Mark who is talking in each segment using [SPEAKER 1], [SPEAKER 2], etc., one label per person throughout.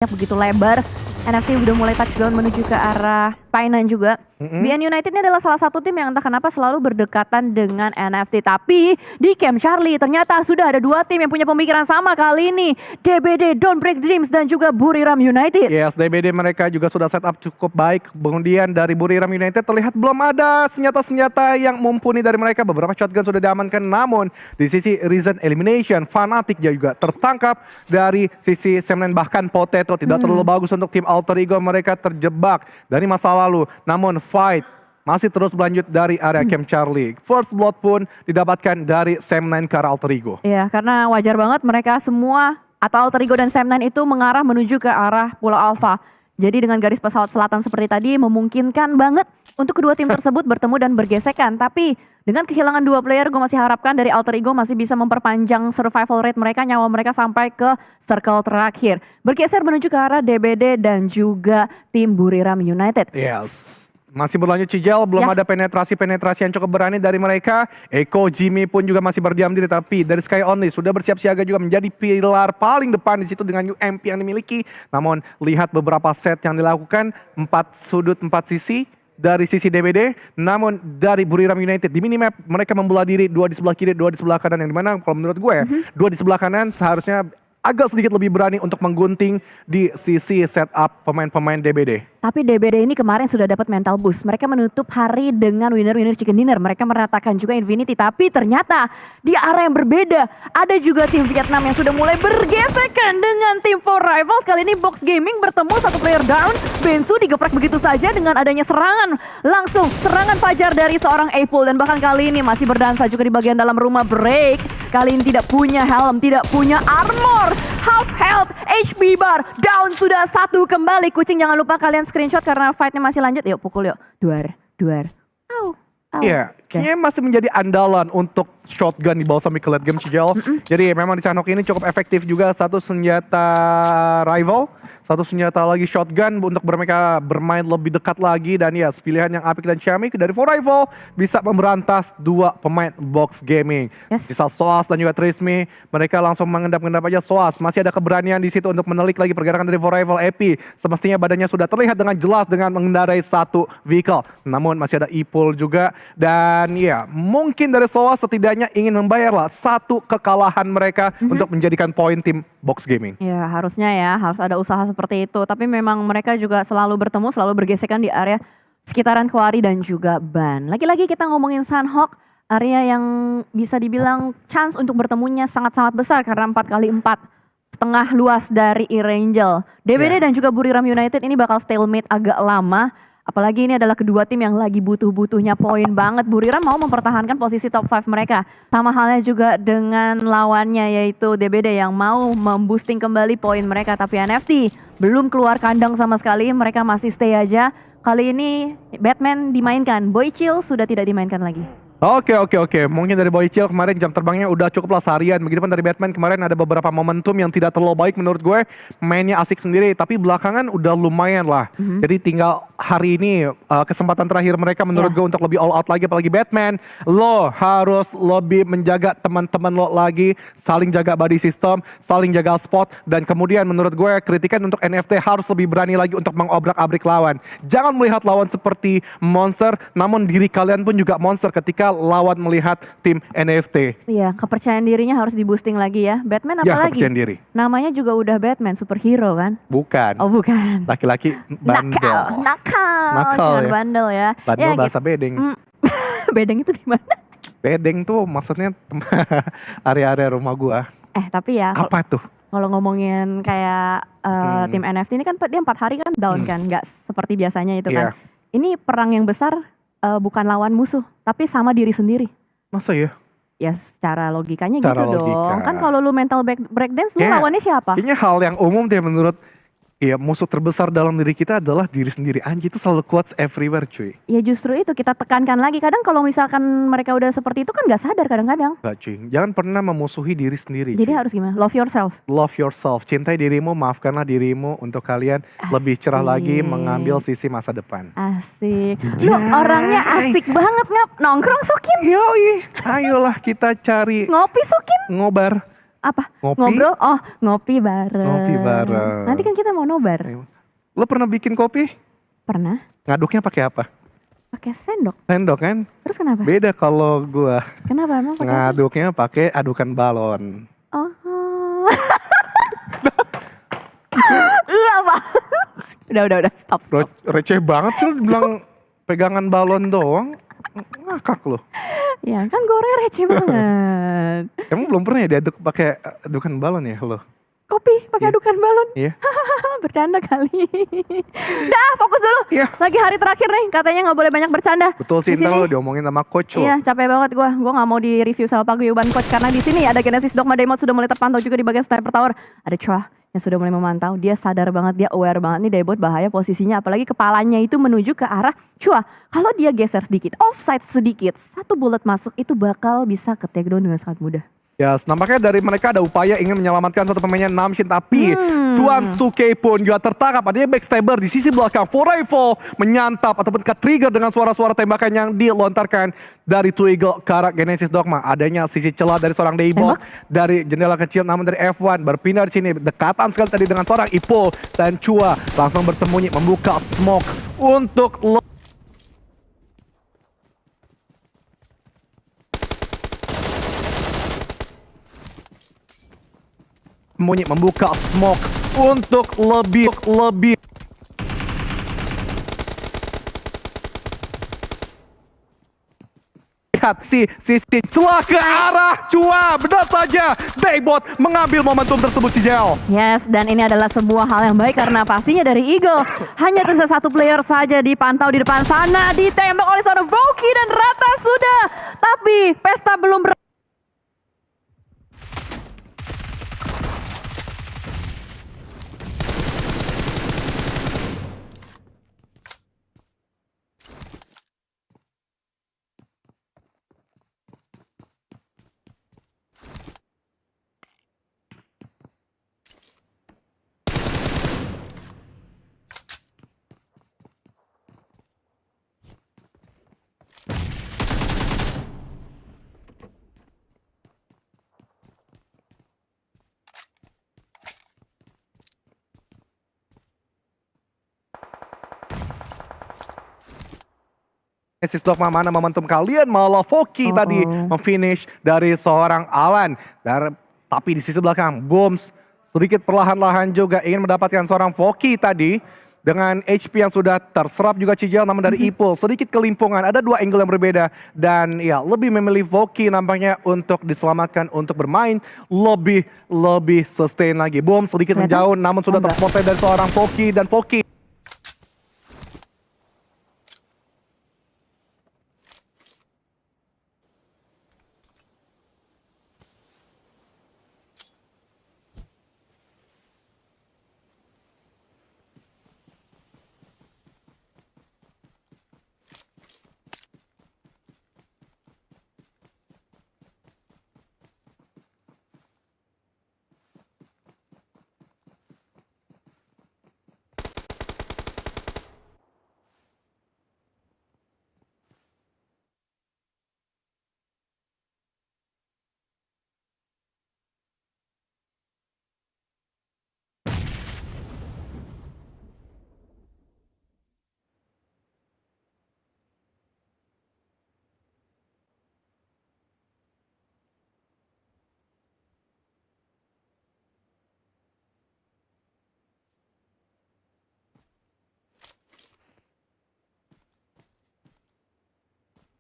[SPEAKER 1] begitu lebar. NFT udah mulai touchdown menuju ke arah Painan juga. BN United ini adalah salah satu tim yang entah kenapa selalu berdekatan dengan NFT. Tapi di Camp Charlie ternyata sudah ada dua tim yang punya pemikiran sama kali ini. DBD Don't Break Dreams dan juga Buriram United.
[SPEAKER 2] Yes, DBD mereka juga sudah set up cukup baik. Kemudian dari Buriram United terlihat belum ada senjata-senjata yang mumpuni dari mereka. Beberapa shotgun sudah diamankan. Namun di sisi Reason Elimination, Fnatic juga tertangkap dari sisi Semnen. Bahkan Potato tidak terlalu bagus untuk tim Alter Ego. Mereka terjebak dari masa lalu. Namun fight masih terus berlanjut dari area Camp Charlie. First blood pun didapatkan dari Sam9 ke arah Alter Ego.
[SPEAKER 1] Iya, karena wajar banget mereka semua atau Alter Ego dan Sam9 itu mengarah menuju ke arah Pulau Alpha. Jadi dengan garis pesawat selatan seperti tadi memungkinkan banget untuk kedua tim tersebut bertemu dan bergesekan. Tapi dengan kehilangan dua player, gue masih harapkan dari Alter Ego masih bisa memperpanjang survival rate mereka, nyawa mereka sampai ke circle terakhir. Bergeser menuju ke arah DBD dan juga tim Buriram United.
[SPEAKER 2] Yes. Masih berlanjut Cijel, belum ada penetrasi yang cukup berani dari mereka. Eko, Jimmy pun juga masih berdiam diri, tapi dari Sky Only sudah bersiap siaga juga menjadi pilar paling depan di situ dengan UMP yang dimiliki. Namun lihat beberapa set yang dilakukan, 4 sudut 4 sisi dari sisi DBD, namun dari Buriram United di minimap mereka membelah diri, 2 di sebelah kiri, 2 di sebelah kanan, yang dimana kalau menurut gue 2 di sebelah kanan seharusnya agak sedikit lebih berani untuk menggunting di sisi setup pemain-pemain DBD.
[SPEAKER 1] Tapi DBD ini kemarin sudah dapat mental boost. Mereka menutup hari dengan winner chicken dinner. Mereka meratakan juga Infinity. Tapi ternyata di arah yang berbeda. Ada juga tim Vietnam yang sudah mulai bergesekan dengan tim For Rivals. Kali ini Box Gaming bertemu satu player down. Bensu digeprek begitu saja dengan adanya serangan. Langsung serangan fajar dari seorang Apple. Dan bahkan kali ini masih berdansa juga di bagian dalam rumah Break. Kali ini tidak punya helm, tidak punya armor. Half health, HP bar, down sudah satu kembali. Kucing jangan lupa kalian screenshot karena fightnya masih lanjut. Yuk pukul yuk. Duar. Au.
[SPEAKER 2] Iya, kayaknya masih menjadi andalan untuk shotgun di bawah sampai ke late game Cijel. Jadi memang di Sanhok ini cukup efektif juga. Satu senjata rival, satu senjata lagi shotgun untuk mereka bermain lebih dekat lagi. Dan ya, pilihan yang apik dan ciamik dari For Rival bisa memberantas dua pemain Box Gaming. Misal Soas dan juga Trismi, mereka langsung mengendap-endap aja Soas. Masih ada keberanian di situ untuk menelik lagi pergerakan dari For Rival. Epi semestinya badannya sudah terlihat dengan jelas dengan mengendarai satu vehicle. Namun masih ada Ipul juga. Dan ya, mungkin dari Soas setidaknya ingin membayarlah satu kekalahan mereka untuk menjadikan poin tim Box Gaming.
[SPEAKER 1] Ya harusnya ya, harus ada usaha seperti itu. Tapi memang mereka juga selalu bertemu, selalu bergesekan di area sekitaran Kuari dan juga Ban. Lagi-lagi kita ngomongin Sanhok, area yang bisa dibilang chance untuk bertemunya sangat-sangat besar karena 4x4. Setengah luas dari E-Rangel. DBD dan juga Buriram United ini bakal stalemate agak lama. Apalagi ini adalah kedua tim yang lagi butuh-butuhnya poin banget. Buriram mau mempertahankan posisi top 5 mereka. Sama halnya juga dengan lawannya yaitu DBD yang mau memboosting kembali poin mereka. Tapi NFT belum keluar kandang sama sekali. Mereka masih stay aja. Kali ini Batman dimainkan. Boy Chill sudah tidak dimainkan lagi.
[SPEAKER 2] Oke. Mungkin dari Boy Chill kemarin jam terbangnya udah cukuplah seharian. Begitupun dari Batman kemarin ada beberapa momentum yang tidak terlalu baik menurut gue. Mainnya asik sendiri, tapi belakangan udah lumayan lah. Jadi tinggal hari ini kesempatan terakhir mereka menurut gue untuk lebih all out lagi. Apalagi Batman, lo harus lebih menjaga teman-teman lo lagi. Saling jaga body system, saling jaga spot. Dan kemudian menurut gue kritikan untuk NFT harus lebih berani lagi untuk mengobrak-abrik lawan. Jangan melihat lawan seperti monster, namun diri kalian pun juga monster ketika lawan melihat tim NFT.
[SPEAKER 1] Iya, kepercayaan dirinya harus di boosting lagi ya. Batman apalagi?
[SPEAKER 2] Kepercayaan diri.
[SPEAKER 1] Namanya juga udah Batman, superhero kan?
[SPEAKER 2] Bukan.
[SPEAKER 1] Oh bukan.
[SPEAKER 2] Laki-laki bandel.
[SPEAKER 1] Nakal jangan
[SPEAKER 2] ya.
[SPEAKER 1] bandel ya.
[SPEAKER 2] Bandel
[SPEAKER 1] Ya,
[SPEAKER 2] bahasa bedeng.
[SPEAKER 1] Bedeng itu di mana?
[SPEAKER 2] Bedeng tuh maksudnya area-area rumah gua.
[SPEAKER 1] Tapi ya.
[SPEAKER 2] Apa tuh?
[SPEAKER 1] Kalau ngomongin kayak tim NFT ini kan dia 4 hari kan down kan, nggak seperti biasanya itu kan. Ini perang yang besar bukan lawan musuh, tapi sama diri sendiri.
[SPEAKER 2] Masa ya?
[SPEAKER 1] Ya secara logikanya
[SPEAKER 2] Secara
[SPEAKER 1] gitu
[SPEAKER 2] logika.
[SPEAKER 1] dong. Kan kalau lu mental breakdance lu lawannya siapa?
[SPEAKER 2] Kayaknya hal yang umum deh menurut musuh terbesar dalam diri kita adalah diri sendiri. Anjir itu selalu quotes everywhere cuy.
[SPEAKER 1] Ya justru itu kita tekankan lagi. Kadang kalau misalkan mereka udah seperti itu kan gak sadar kadang-kadang.
[SPEAKER 2] Gak cuy, jangan pernah memusuhi diri sendiri.
[SPEAKER 1] Jadi
[SPEAKER 2] cuy.
[SPEAKER 1] harus gimana? Love yourself.
[SPEAKER 2] Love yourself, cintai dirimu, maafkanlah dirimu untuk kalian lebih cerah lagi mengambil sisi masa depan.
[SPEAKER 1] Asik. Lu orangnya asik banget Ngap. Nongkrong Sokin.
[SPEAKER 2] Yoi, ayolah kita cari
[SPEAKER 1] Ngopi Sokin.
[SPEAKER 2] ngobar.
[SPEAKER 1] Apa?
[SPEAKER 2] Ngopi?
[SPEAKER 1] Ngobrol? Oh, ngopi bareng.
[SPEAKER 2] Ngopi bareng.
[SPEAKER 1] Nanti kan kita mau nobar.
[SPEAKER 2] Lo pernah bikin kopi?
[SPEAKER 1] Pernah?
[SPEAKER 2] Ngaduknya pakai apa?
[SPEAKER 1] Pakai sendok.
[SPEAKER 2] Sendok kan?
[SPEAKER 1] Terus kenapa?
[SPEAKER 2] Beda kalau gua.
[SPEAKER 1] Kenapa emang pakai apa?
[SPEAKER 2] Ngaduknya pakai adukan balon.
[SPEAKER 1] Oh. Iya, Pak. Udah, stop.
[SPEAKER 2] Receh banget sih lo bilang pegangan balon doang. Ngakak lo.
[SPEAKER 1] Ya kan goreng receh banget.
[SPEAKER 2] Emang belum pernah ya diaduk pakai adukan balon ya lo?
[SPEAKER 1] Kopi pakai adukan balon.
[SPEAKER 2] Iya.
[SPEAKER 1] Bercanda kali. Dah, fokus dulu.
[SPEAKER 2] Iya.
[SPEAKER 1] Lagi hari terakhir nih, katanya nggak boleh banyak bercanda.
[SPEAKER 2] Betul sih,
[SPEAKER 1] Di
[SPEAKER 2] ntar
[SPEAKER 1] sini.
[SPEAKER 2] lo diomongin sama coach lo.
[SPEAKER 1] Iya, capek banget gue. Gue nggak mau di review sama paguyuban coach karena di sini ada Genesis Dogma Daemon sudah mulai terpantau juga di bagian sniper tower. Ada Chua yang sudah mulai memantau. Dia sadar banget, dia aware banget nih Daebot bahaya posisinya. Apalagi kepalanya itu menuju ke arah Chua. Kalau dia geser sedikit, offside sedikit, satu bullet masuk itu bakal bisa ke takedown dengan sangat mudah.
[SPEAKER 2] Ya, nampaknya dari mereka ada upaya ingin menyelamatkan satu pemainnya Namshin, tapi Tuan 2K pun juga tertangkap. Adanya backstabber di sisi belakang. Forever menyantap ataupun ke-trigger dengan suara-suara tembakan yang dilontarkan dari Two Eagle ke arah Genesis Dogma. Adanya sisi celah dari seorang Daebot dari jendela kecil, namun dari F1 berpindah di sini. Dekatan sekali tadi dengan seorang Ipul, dan Chua langsung bersembunyi membuka smoke untuk membuka smoke untuk lebih lihat sisi celah ke arah Chua. Benar saja, Daebot mengambil momentum tersebut, Cijel.
[SPEAKER 1] Yes, dan ini adalah sebuah hal yang baik karena pastinya dari Eagle hanya tersisa satu player saja dipantau di depan sana, ditembak oleh seorang Voki dan rata sudah. Tapi pesta belum
[SPEAKER 2] Genesis Dogma mana momentum kalian, malah Voki tadi memfinish dari seorang Alan. Tapi di sisi belakang, Booms sedikit perlahan-lahan juga ingin mendapatkan seorang Voki tadi. Dengan HP yang sudah terserap juga Cijel, namun dari Ipul sedikit kelimpungan. Ada dua angle yang berbeda dan ya lebih memilih Voki nampaknya untuk diselamatkan, untuk bermain lebih sustain lagi. Booms sedikit menjauh namun sudah terspotted dari seorang Voki, dan Voki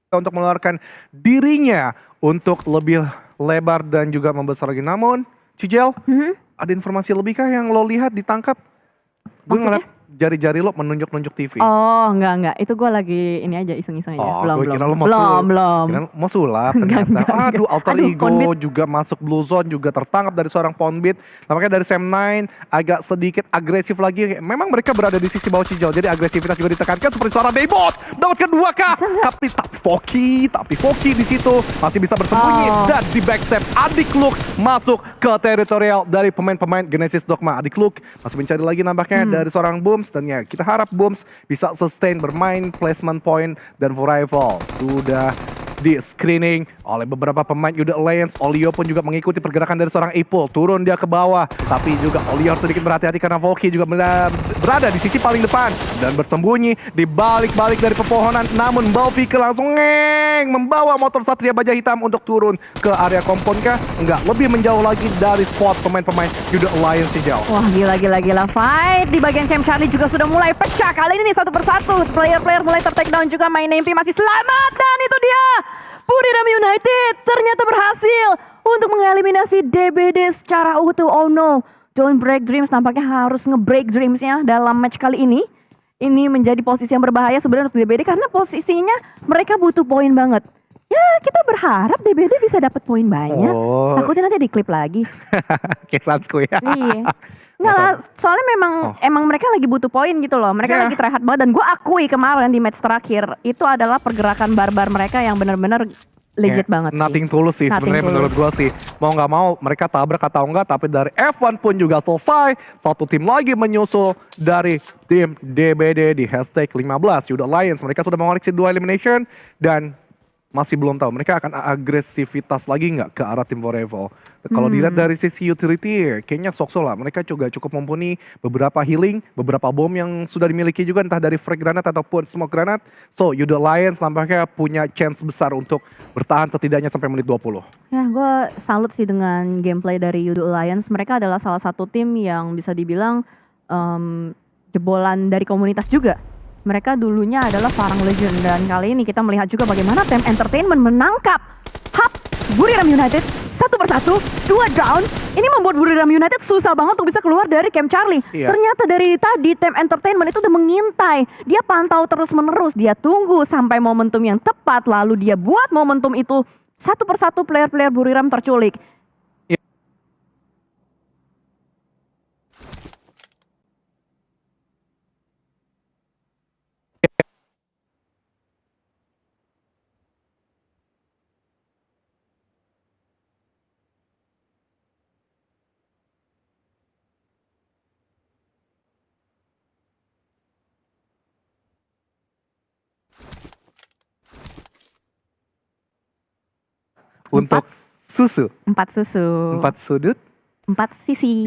[SPEAKER 2] untuk mengeluarkan dirinya untuk lebih lebar dan juga membesar lagi. Namun, Cijel, ada informasi lebihkah yang lo lihat ditangkap? Gue ngeliat jari-jari lo menunjuk-nunjuk TV.
[SPEAKER 1] Oh, enggak. Itu gue lagi ini aja iseng-iseng aja.
[SPEAKER 2] Oh,
[SPEAKER 1] Belum.
[SPEAKER 2] gue kira lo mau
[SPEAKER 1] Belum.
[SPEAKER 2] Kira lo mau sulap ternyata.
[SPEAKER 1] Enggak.
[SPEAKER 2] Aduh, Alter
[SPEAKER 1] Aduh,
[SPEAKER 2] Ego
[SPEAKER 1] Poundbeat.
[SPEAKER 2] juga masuk blue zone, juga tertangkap dari seorang Poundbeat. Nampaknya dari Sam9 agak sedikit agresif lagi. Memang mereka berada di sisi bawah Cijel, jadi agresivitas juga ditekankan seperti seorang Daebot. Dapat kedua kah? Tapi Voki di situ masih bisa bersembunyi dan di backstep Adik Luke masuk ke teritorial dari pemain-pemain Genesis Dogma. Adik Luke masih mencari lagi nampaknya dari seorang Booms, dan ya kita harap Booms bisa sustain bermain placement point, dan Rival sudah di screening oleh beberapa pemain Yuda Alliance. Olio pun juga mengikuti pergerakan dari seorang Ipul. Turun dia ke bawah. Tapi juga Olio harus sedikit berhati-hati karena Volky juga berada di sisi paling depan. Dan bersembunyi di balik-balik dari pepohonan. Namun Balvike langsung membawa motor Satria Baja Hitam untuk turun ke area kompon kah? Enggak, lebih menjauh lagi dari spot pemain-pemain Yuda Alliance sejauh.
[SPEAKER 1] Wah, gila. Fight di bagian Champ Charlie juga sudah mulai pecah. Kali ini satu persatu. Player-player mulai ter-take down juga. Main MP masih selamat. Dan itu dia. Buriram United ternyata berhasil untuk mengeliminasi DBD secara utuh. Oh no. Don't Break Dreams nampaknya harus nge-break dreamsnya dalam match kali ini. Ini menjadi posisi yang berbahaya sebenarnya untuk DBD karena posisinya mereka butuh poin banget. Ya kita berharap DBD bisa dapat poin banyak. Takutnya nanti diklip lagi.
[SPEAKER 2] Kayak Sansku ya.
[SPEAKER 1] Iya. Enggak lah, soalnya emang mereka lagi butuh poin gitu loh. Mereka lagi try hard banget dan gue akui kemarin di match terakhir itu adalah pergerakan barbar mereka yang benar-benar legit banget sih.
[SPEAKER 2] Nothing tulus sih sebenarnya menurut gue sih. Mau nggak mau mereka tabrak atau enggak, tapi dari F1 pun juga selesai. Satu tim lagi menyusul dari tim DBD di hashtag 15 Yuda Alliance. Mereka sudah mengoreksi 2 elimination dan masih belum tahu mereka akan agresivitas lagi nggak ke arah tim Forever. Kalau dilihat dari sisi utility, kayaknya sok-sok lah. Mereka juga cukup mumpuni, beberapa healing, beberapa bom yang sudah dimiliki juga entah dari frag granat ataupun smoke granat. So Yuda Alliance nampaknya punya chance besar untuk bertahan setidaknya sampai menit 20.
[SPEAKER 1] Ya gue salut sih dengan gameplay dari Yuda Alliance. Mereka adalah salah satu tim yang bisa dibilang jebolan dari komunitas juga. Mereka dulunya adalah Farang Legend dan kali ini kita melihat juga bagaimana Tem Entertainment menangkap Hub Buriram United satu persatu, 2 down. Ini membuat Buriram United susah banget untuk bisa keluar dari Camp Charlie.
[SPEAKER 2] Yes.
[SPEAKER 1] Ternyata dari tadi Tem Entertainment itu udah mengintai. Dia pantau terus-menerus, dia tunggu sampai momentum yang tepat lalu dia buat momentum itu satu persatu player-player Buriram terculik.
[SPEAKER 2] Untuk susu.
[SPEAKER 1] 4 susu.
[SPEAKER 2] 4 sudut.
[SPEAKER 1] 4 sisi.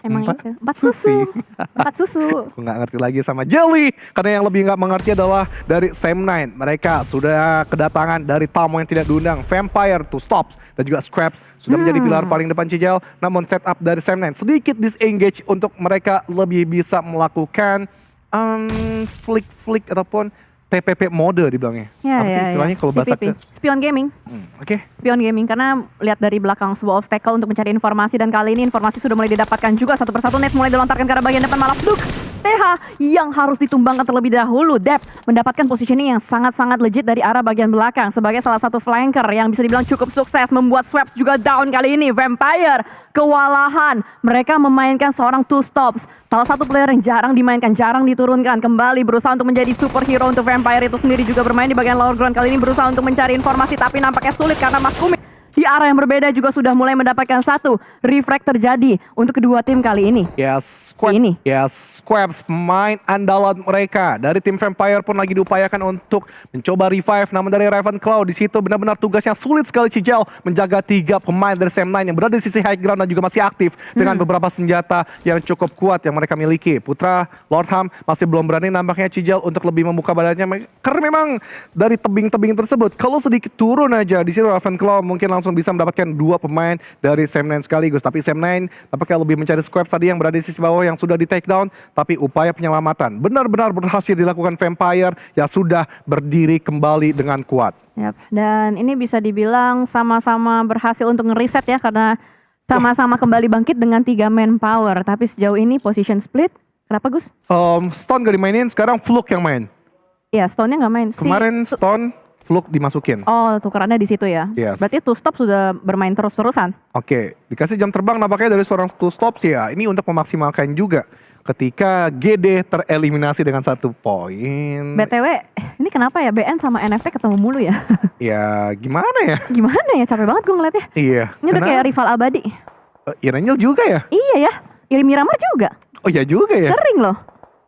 [SPEAKER 1] Emang itu. 4 susu. 4 susu.
[SPEAKER 2] Aku nggak ngerti lagi sama Jelly. Karena yang lebih nggak mengerti adalah dari Sam9. Mereka sudah kedatangan dari tamu yang tidak diundang. Vampire, Two Stops, dan juga Scraps. Sudah menjadi pilar paling depan Cijal. Namun setup dari Sam9 sedikit disengage untuk mereka lebih bisa melakukan flick ataupun TPP mode dibilangnya. Apa sih istilahnya kalau bahasa
[SPEAKER 1] TPP. Spion Gaming.
[SPEAKER 2] Oke.
[SPEAKER 1] Spion Gaming karena lihat dari belakang sebuah obstacle untuk mencari informasi dan kali ini informasi sudah mulai didapatkan juga satu persatu. Nets mulai dilontarkan ke arah bagian depan malah Fluk TH yang harus ditumbangkan terlebih dahulu. Dep mendapatkan positioning yang sangat-sangat legit dari arah bagian belakang sebagai salah satu flanker yang bisa dibilang cukup sukses membuat Swaps juga down kali ini. Vampire kewalahan. Mereka memainkan seorang Two Stops. Salah satu player yang jarang dimainkan, jarang diturunkan. Kembali berusaha untuk menjadi superhero untuk Vampire itu sendiri juga bermain di bagian lower ground. Kali ini berusaha untuk mencari informasi tapi nampaknya sulit karena Mas Kumis di arah yang berbeda juga sudah mulai mendapatkan satu refrag terjadi untuk kedua tim kali ini.
[SPEAKER 2] Squabs pemain andalan mereka dari tim Vampire pun lagi diupayakan untuk mencoba revive. Namun dari Ravenclaw di situ benar-benar tugasnya sulit sekali Cijal menjaga 3 pemain dari Sam9 yang berada di sisi high ground dan juga masih aktif dengan beberapa senjata yang cukup kuat yang mereka miliki. Putra Lordham masih belum berani nampaknya Cijal untuk lebih membuka badannya karena memang dari tebing-tebing tersebut kalau sedikit turun aja di sini Ravenclaw mungkin langsung bisa mendapatkan 2 pemain dari Sam9 sekaligus. Tapi Sam9 tampaknya lebih mencari Squabs tadi yang berada di sisi bawah yang sudah di take down. Tapi upaya penyelamatan benar-benar berhasil dilakukan Vampire yang sudah berdiri kembali dengan kuat.
[SPEAKER 1] Yap. Dan ini bisa dibilang sama-sama berhasil untuk ngeriset ya karena sama-sama kembali bangkit dengan 3 manpower. Tapi sejauh ini position split. Kenapa Gus?
[SPEAKER 2] Stone gak dimainin, sekarang Fluke yang main.
[SPEAKER 1] Iya, Stone-nya gak main.
[SPEAKER 2] Kemarin Stone Fluke dimasukin.
[SPEAKER 1] Oh, tukerannya di situ ya.
[SPEAKER 2] Yes.
[SPEAKER 1] Berarti Two Stop sudah bermain terus-terusan.
[SPEAKER 2] Oke, dikasih jam terbang nampaknya dari seorang Two Stops ya. Ini untuk memaksimalkan juga ketika GD tereliminasi dengan 1 poin.
[SPEAKER 1] BTW, ini kenapa ya BN sama NFT ketemu mulu ya?
[SPEAKER 2] Ya, gimana ya?
[SPEAKER 1] Gimana ya? Capek banget gue ngeliatnya.
[SPEAKER 2] Iya.
[SPEAKER 1] Ini udah kayak rival abadi.
[SPEAKER 2] Iranyel juga ya?
[SPEAKER 1] Iya ya. Iri Miramar juga.
[SPEAKER 2] Oh iya juga ya?
[SPEAKER 1] Sering loh.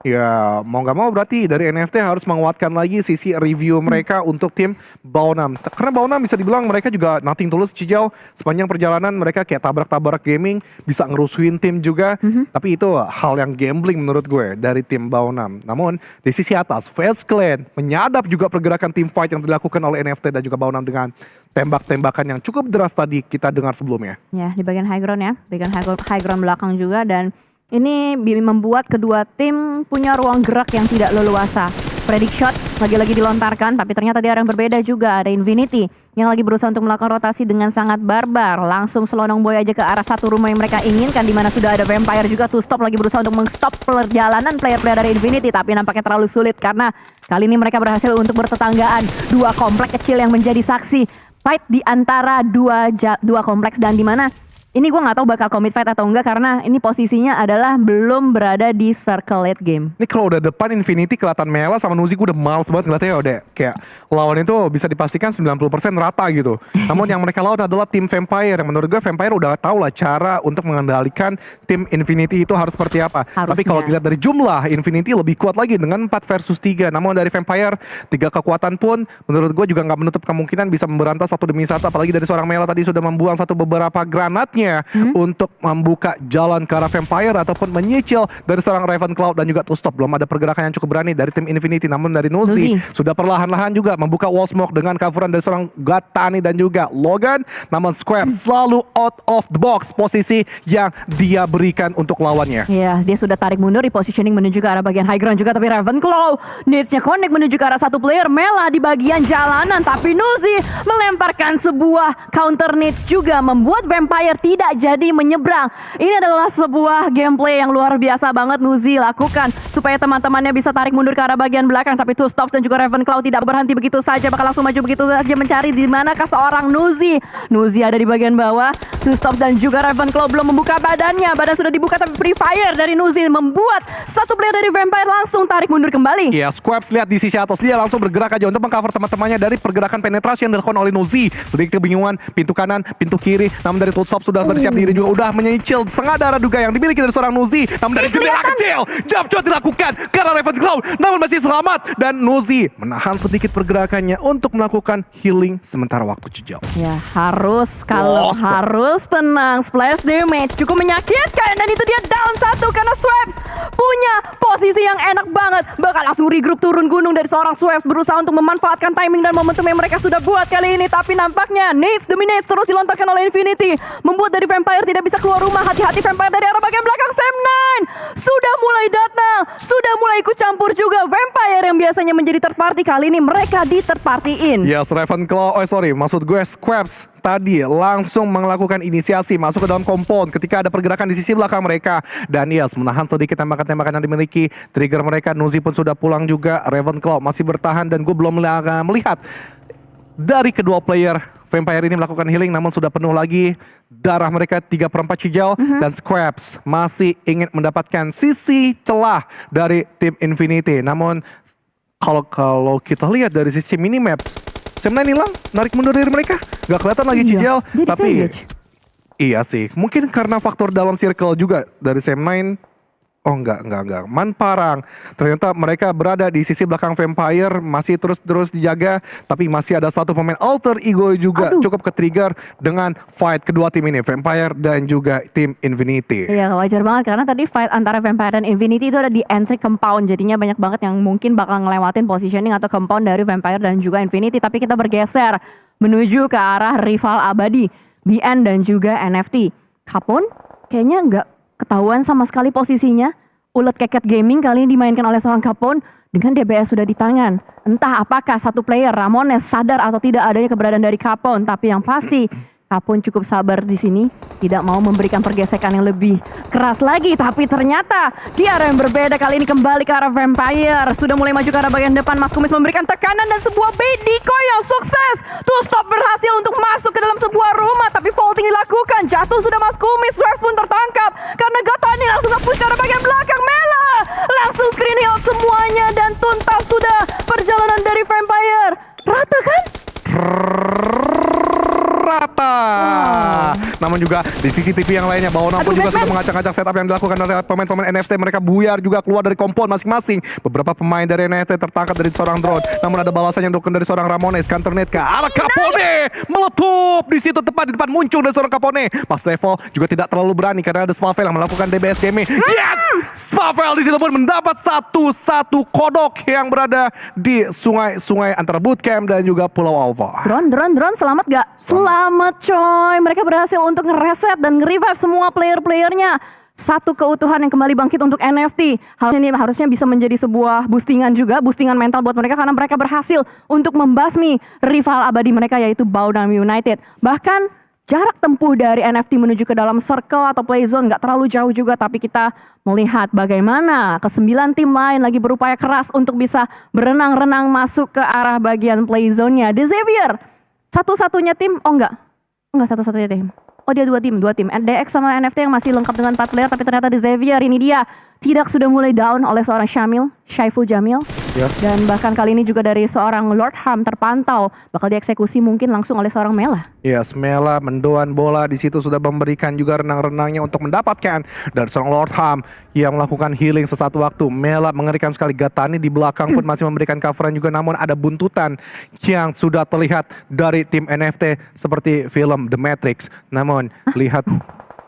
[SPEAKER 2] Ya mau nggak mau berarti dari NFT harus menguatkan lagi sisi review mereka untuk tim Baonam. Karena Baonam bisa dibilang mereka juga nothing tulus Cijal. Sepanjang perjalanan mereka kayak tabrak-tabrak gaming, bisa ngerusuhin tim juga. Tapi itu hal yang gambling menurut gue dari tim Baonam. Namun di sisi atas FaZe Clan menyadap juga pergerakan tim fight yang dilakukan oleh NFT dan juga Baonam dengan tembak-tembakan yang cukup deras tadi kita dengar sebelumnya.
[SPEAKER 1] Ya, di bagian high ground ya, bagian high ground belakang juga, dan ini membuat kedua tim punya ruang gerak yang tidak leluasa. Predict shot lagi-lagi dilontarkan, tapi ternyata dia yang berbeda juga. Ada Infinity yang lagi berusaha untuk melakukan rotasi dengan sangat barbar. Langsung selonong boy aja ke arah satu rumah yang mereka inginkan, di mana sudah ada Vampire juga to stop, lagi berusaha untuk mengstop perjalanan player-player dari Infinity. Tapi nampaknya terlalu sulit karena kali ini mereka berhasil untuk bertetanggaan. Dua komplek kecil yang menjadi saksi fight di antara dua kompleks, dan di mana ini gue nggak tahu bakal commit fight atau enggak karena ini posisinya adalah belum berada di circle late game.
[SPEAKER 2] Ini kalau udah depan Infinity kelihatan Mela sama Nuzi, gue udah males banget ngeliatnya. Udah kayak lawan itu bisa dipastikan 90% rata gitu. Namun yang mereka lawan adalah tim Vampire, yang menurut gue Vampire udah tahu lah cara untuk mengendalikan tim Infinity itu harus seperti apa.
[SPEAKER 1] Harusnya.
[SPEAKER 2] Tapi kalau dilihat dari jumlah, Infinity lebih kuat lagi dengan 4 versus 3. Namun dari Vampire 3 kekuatan pun menurut gue juga nggak menutup kemungkinan bisa memberantas 1 demi 1. Apalagi dari seorang Mela tadi sudah membuang beberapa granatnya untuk membuka jalan ke arah Vampire ataupun menyicil dari seorang Ravenclaw dan juga to stop. Belum ada pergerakan yang cukup berani dari tim Infinity. Namun dari Nuzi sudah perlahan-lahan juga membuka wall smoke dengan coveran dari seorang Gatani dan juga Logan. Namun Square selalu out of the box posisi yang dia berikan untuk lawannya.
[SPEAKER 1] Iya, dia sudah tarik mundur, repositioning menuju ke arah bagian high ground juga, tapi Ravenclaw needs-nya connect menuju ke arah satu player. Mela di bagian jalanan, tapi Nuzi melemparkan sebuah counter needs juga, membuat Vampire tidak jadi menyeberang. Ini adalah sebuah gameplay yang luar biasa banget Nuzi lakukan supaya teman-temannya bisa tarik mundur ke arah bagian belakang, tapi Two Stops dan juga Ravenclaw tidak berhenti begitu saja, bakal langsung maju begitu saja mencari di manakah seorang Nuzi. Nuzi ada di bagian bawah, Two Stops dan juga Ravenclaw belum membuka badannya. Badan sudah dibuka tapi free fire dari Nuzi membuat satu player dari Vampire langsung tarik mundur kembali.
[SPEAKER 2] Iya, Squabs lihat di sisi atas, dia langsung bergerak aja untuk mengcover teman-temannya dari pergerakan penetrasi yang dilakukan oleh Nuzi. Sedikit kebingungan, pintu kanan, pintu kiri. Namun dari Two Stops sudah bersiap diri juga, udah menyicil setengah darah duga yang dimiliki dari seorang Nuzi. Namun dari jendela kecil, jump shot dilakukan karena Ravenclaw namun masih selamat, dan Nuzi menahan sedikit pergerakannya untuk melakukan healing sementara waktu Cijal.
[SPEAKER 1] Ya harus, kalau harus tenang. Splash damage cukup menyakitkan, dan itu dia down satu karena Swaps punya posisi yang enak banget. Bakal langsung regroup turun gunung dari seorang Swaps, berusaha untuk memanfaatkan timing dan momentum yang mereka sudah buat kali ini. Tapi nampaknya nades demi nades terus dilontarkan oleh Infinity, membuat dari Vampire tidak bisa keluar rumah. Hati-hati Vampire dari arah bagian belakang. Sam9 sudah mulai datang, sudah mulai ikut campur juga. Vampire yang biasanya menjadi third party, kali ini mereka di third party-in.
[SPEAKER 2] Yes, Ravenclaw, maksud gue Squabs tadi langsung melakukan inisiasi masuk ke dalam compound ketika ada pergerakan di sisi belakang mereka. Dan yes, menahan sedikit tembakan-tembakan yang dimiliki trigger mereka. Nuzi pun sudah pulang juga, Ravenclaw masih bertahan, dan gue belum melihat dari kedua player Vampire ini melakukan healing, namun sudah penuh lagi darah mereka 3/4 Cijal. Dan Squabs masih ingin mendapatkan sisi celah dari tim Infinity. Namun kalau kita lihat dari sisi minimaps, Sam9 hilang, narik mundur dari mereka, gak kelihatan lagi Cijal. Tapi iya sih, mungkin karena faktor dalam circle juga dari Sam9. Oh enggak. Man Parang. Ternyata mereka berada di sisi belakang Vampire, masih terus dijaga. Tapi masih ada satu pemain alter ego juga cukup ke-trigger dengan fight kedua tim ini, Vampire dan juga tim Infinity.
[SPEAKER 1] Iya, wajar banget karena tadi fight antara Vampire dan Infinity itu ada di entry compound. Jadinya banyak banget yang mungkin bakal ngelewatin positioning atau compound dari Vampire dan juga Infinity. Tapi kita bergeser menuju ke arah rival abadi, BN dan juga NFT. Capone kayaknya nggak ketahuan sama sekali posisinya. Ulet keket gaming kali ini dimainkan oleh seorang Capone dengan DBS sudah di tangan. Entah apakah satu player Ramones sadar atau tidak adanya keberadaan dari Capone, tapi yang pasti Capone cukup sabar di sini, tidak mau memberikan pergesekan yang lebih keras lagi. Tapi ternyata di arah yang berbeda, kali ini kembali ke arah Vampire. Sudah mulai maju ke arah bagian depan, Mas Kumis memberikan tekanan dan sebuah bait decoy yang sukses. Two Stop berhasil untuk masuk ke dalam sebuah rumah, tapi vaulting dilakukan. Jatuh sudah Mas Kumis, Swerve pun tertangkap karena Gatani langsung nge-push ke arah bagian belakang. Mela langsung screening out semuanya, dan tuntas sudah perjalanan dari Vampire. Rata kan?
[SPEAKER 2] Rata. Namun namun juga di CCTV yang lainnya Bawono pun juga sudah mengacak-acak setup yang dilakukan oleh pemain-pemain NFT. Mereka buyar juga keluar dari kompon masing-masing. Beberapa pemain dari NFT tertangkap dari seorang drone, namun ada balasan yang dilakukan dari seorang Ramones. Counternet ke arah Capone, meletup di situ tepat di depan muncul dari seorang Capone. Mas Level juga tidak terlalu berani karena ada Svavel yang melakukan DBS Gaming. Yes, Svavel di situ pun mendapat satu kodok yang berada di sungai antara Bootcamp dan juga Pulau Alpha.
[SPEAKER 1] Drone, selamat gak? Selamat coy, mereka berhasil untuk ngereset dan nge-revive semua player-playernya. Satu keutuhan yang kembali bangkit untuk NFT. Hal ini harusnya bisa menjadi sebuah boostingan juga, boostingan mental buat mereka karena mereka berhasil untuk membasmi rival abadi mereka yaitu Baodam United. Bahkan jarak tempuh dari NFT menuju ke dalam circle atau play zone gak terlalu jauh juga, tapi kita melihat bagaimana ke-9 tim lain lagi berupaya keras untuk bisa berenang-renang masuk ke arah bagian play zone-nya. The Xavier, satu-satunya tim, enggak satu-satunya tim. Oh dia dua tim. DX sama NFT yang masih lengkap dengan 4 player, tapi ternyata The Xavier ini dia tidak sudah mulai down oleh seorang Syaiful Jamil.
[SPEAKER 2] Yes.
[SPEAKER 1] Dan bahkan kali ini juga dari seorang Lord Ham terpantau bakal dieksekusi mungkin langsung oleh seorang Mela.
[SPEAKER 2] Yes, Mela mendoan bola di situ sudah memberikan juga renang-renangnya untuk mendapatkan dari seorang Lord Ham yang melakukan healing sesaat waktu. Mela mengerikan sekali, Gatani di belakang pun masih memberikan coveran juga, namun ada buntutan yang sudah terlihat dari tim NFT seperti film The Matrix. Namun lihat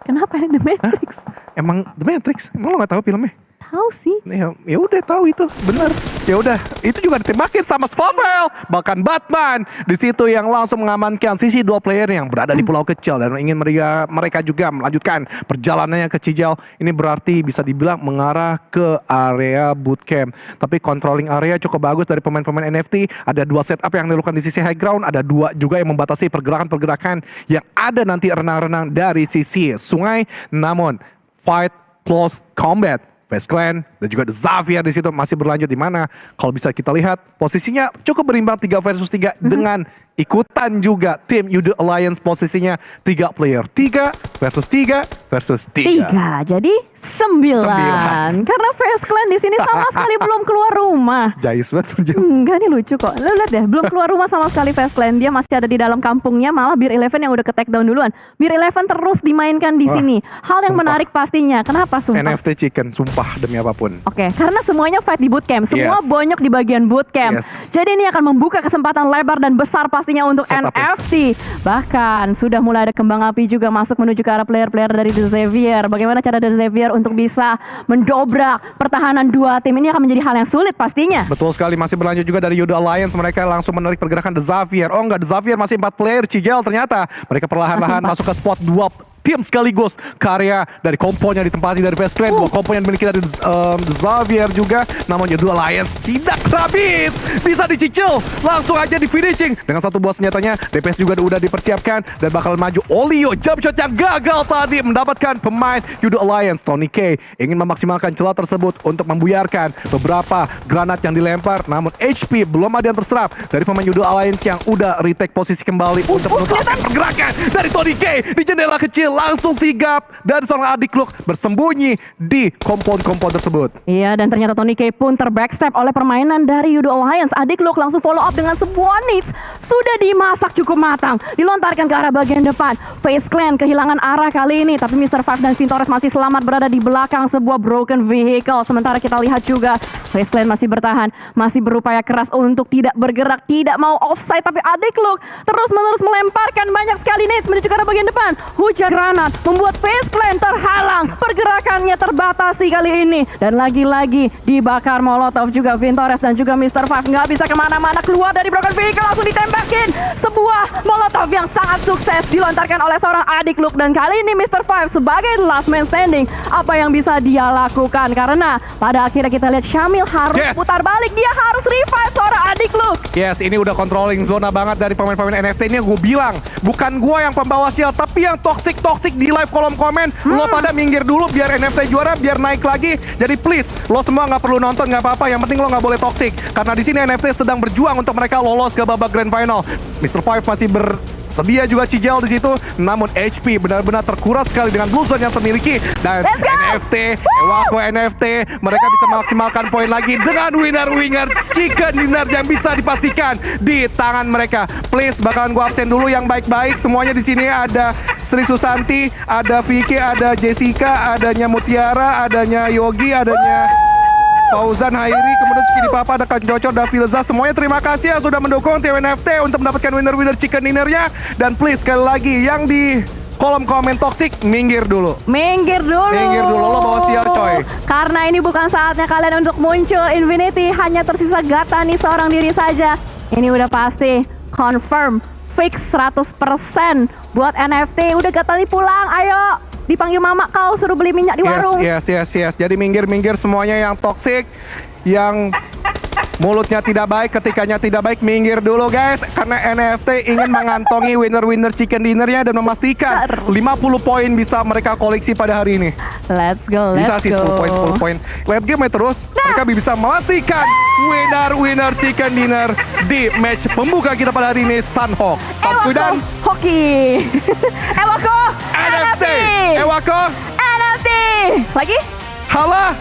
[SPEAKER 1] Kenapa ini The Matrix?
[SPEAKER 2] emang The Matrix, emang lo nggak tahu filmnya?
[SPEAKER 1] Tahu sih.
[SPEAKER 2] Ya udah tahu itu, benar. Ya udah, itu juga ditembakin sama Svavel, bahkan Batman di situ yang langsung mengamankan sisi 2 player yang berada di pulau kecil dan ingin mereka juga melanjutkan perjalanannya ke Cijal. Ini berarti bisa dibilang mengarah ke area bootcamp. Tapi controlling area cukup bagus dari pemain-pemain NFT. Ada 2 setup yang dilakukan di sisi high ground, ada 2 juga yang membatasi pergerakan-pergerakan yang ada nanti renang-renang dari sisi sungai. Namun fight close combat Face Clan dan juga The Xavier di situ masih berlanjut, di mana kalau bisa kita lihat posisinya cukup berimbang 3 versus 3 dengan ikutan juga tim Yudo Alliance posisinya 3 player, 3 versus 3 versus 3.
[SPEAKER 1] Jadi 9. Karena Face Clan di sini sama sekali belum keluar rumah.
[SPEAKER 2] Jais banget.
[SPEAKER 1] Enggak, nih lucu kok. Lu lihat deh, belum keluar rumah sama sekali Face Clan. Dia masih ada di dalam kampungnya, malah Beer Eleven yang udah ke take down duluan. Beer Eleven terus dimainkan di sini. Hal yang menarik pastinya. Kenapa sumpah?
[SPEAKER 2] NFT Chicken, sumpah demi apapun.
[SPEAKER 1] Oke, karena semuanya fight di bootcamp. Semua
[SPEAKER 2] Yes.
[SPEAKER 1] bonyok di bagian bootcamp.
[SPEAKER 2] Yes.
[SPEAKER 1] Jadi ini akan membuka kesempatan lebar dan besar pastinya untuk
[SPEAKER 2] Setup ya.
[SPEAKER 1] NFT. Bahkan sudah mulai ada kembang api juga masuk menuju ke arah player-player dari The Xavier. Bagaimana cara The Xavier untuk bisa mendobrak pertahanan 2 tim ini akan menjadi hal yang sulit pastinya.
[SPEAKER 2] Betul sekali, masih berlanjut juga dari Yudo Alliance. Mereka langsung menarik pergerakan The Xavier. Oh enggak, The Xavier masih 4 player. Cijal ternyata mereka perlahan-lahan masuk ke spot 2 tim sekaligus ke area dari kompon yang ditempati dari Face Clan. 2 kompon yang dimiliki dari The Xavier juga. Namun Yudo Alliance tidak habis, bisa dicicil langsung aja di finishing dengan 1 buah senjatanya. DPS juga udah dipersiapkan dan bakal maju. Olio jump shot yang gagal tadi mendapatkan pemain Yudo Alliance. Tony K ingin memaksimalkan celah tersebut untuk membuyarkan beberapa granat yang dilempar, namun HP belum ada yang terserap dari pemain Yudo Alliance yang udah retake posisi kembali untuk menuntaskan pergerakan dari Tony K di jendela kecil. Langsung sigap dan seorang adik Luke bersembunyi di kompon-kompon tersebut.
[SPEAKER 1] Iya, dan ternyata Tony K pun terbackstep oleh permainan dari Yudo Alliance. Adik Luke langsung follow up dengan sebuah nades. Sudah dimasak cukup matang. Dilontarkan ke arah bagian depan. Face Clan kehilangan arah kali ini. Tapi Mr. Five dan Vintores masih selamat berada di belakang sebuah broken vehicle. Sementara kita lihat juga Face Clan masih bertahan. Masih berupaya keras untuk tidak bergerak. Tidak mau offside. Tapi adik Luke terus-menerus melemparkan banyak sekali nades menuju ke arah bagian depan. Hujan granat membuat Face Clan terhalang. Pergerakannya terbatasi kali ini. Dan lagi-lagi dibakar molotov juga Vintores dan juga Mr. Five. Nggak bisa kemana-mana, keluar dari broken vehicle langsung ditembakin. Sebuah molotov yang sangat sukses dilontarkan oleh seorang adik Luke. Dan kali ini Mr. Five sebagai last man standing, apa yang bisa dia lakukan? Karena pada akhirnya kita lihat Syamil harus putar balik. Dia harus revive seorang adik Luke.
[SPEAKER 2] Yes, ini udah controlling zona banget dari pemain-pemain NFT ini. Gue bilang, bukan gue yang pembawa sial, tapi yang toxic di live kolom komen. Lo pada minggir dulu biar NFT juara, biar naik lagi. Jadi please, lo semua nggak perlu nonton, nggak apa-apa. Yang penting lo nggak boleh toxic. Karena di sini NFT sedang berjuang untuk mereka lolos ke babak grand final. Mr. Five masih Sedia juga Cijel di situ, namun HP benar-benar terkuras sekali dengan Blue Zone yang termiliki dan
[SPEAKER 1] Let's go!
[SPEAKER 2] NFT, Ewako NFT, mereka bisa memaksimalkan poin lagi dengan winner Chicken Dinner yang bisa dipastikan di tangan mereka. Please, bakalan gua absen dulu yang baik-baik. Semuanya di sini ada Sri Susanti, ada Vicky, ada Jessica, adanya Mutiara, adanya Yogi, adanya Fauzan Hairi, kemudian Skidi Papa, ada Kang Cocor, ada Filza. Semuanya terima kasih ya sudah mendukung TWNFT untuk mendapatkan winner Chicken Dinner-nya. Dan please sekali lagi yang di kolom komen toxic minggir dulu.
[SPEAKER 1] Minggir dulu.
[SPEAKER 2] Minggir dulu, lo bawa siar coy.
[SPEAKER 1] Karena ini bukan saatnya kalian untuk muncul Infinity. Hanya tersisa Gatani seorang diri saja. Ini udah pasti confirm fix 100% buat NFT. Udah Gatani pulang, ayo. Dipanggil mama kau suruh beli minyak di warung.
[SPEAKER 2] Yes. Jadi minggir semuanya yang toxic, yang mulutnya tidak baik, ketikanya tidak baik, minggir dulu guys. Karena NFT ingin mengantongi winner Chicken Dinner-nya dan memastikan 50 poin bisa mereka koleksi pada hari ini.
[SPEAKER 1] Let's go.
[SPEAKER 2] Bisa sih 10 poin. Late game terus, mereka bisa memastikan winner Chicken Dinner di match pembuka kita pada hari ini, Sunhawk, Sanskuy dan
[SPEAKER 1] Hoki. Ewako
[SPEAKER 2] NFT. Ewako
[SPEAKER 1] NFT. Lagi?
[SPEAKER 2] Halah.